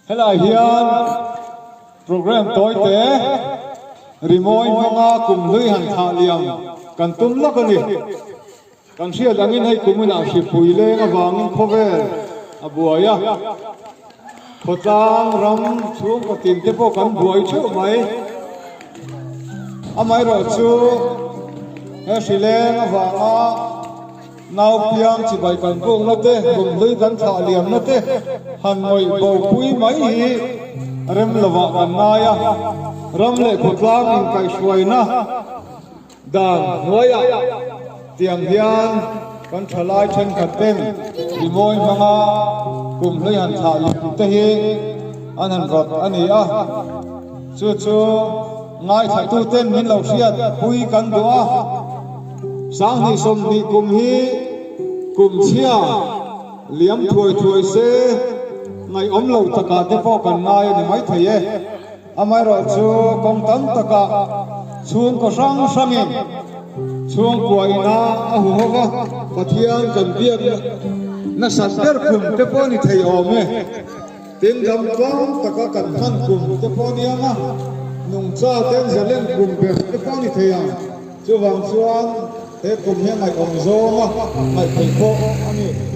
Helai hian program toy te rimoi manga kumhlui han thlah liam kan tum lak ani kan hriat angin hei kumina hri hrileng avangin khovel a buaya khotang ram chung katin te po kan buai chu mai amai ro chu he hrileng avanga nau piang chi bai kan bung na te kumhlui kan thlah liam na te han ngoi bo pui mai hi rem lawa kan naya ram le khotlang in kai hruaina dan noya tiang hian kan thalai then khatem rimoi manga kumhlui han thlah liam te hi an han rot ani a chu chu ngai thai tu ten min lo hriat pui kan dua sang ni som ni kum hi kum chia liam thuai thuai se ngai om lo taka te po kan ngai ni mai thaye amai ro chu kong tam taka chung ko sang sangin chung kuaina a hu howa pathian kan biak na san der kum te po ni thei ome tin dam twang taka kan han kum te po ni anga nung cha ten zalen kum be te po ni thei ang chu wang chuan thế cùng nhau ngày ông dô mà ngày thành phố anh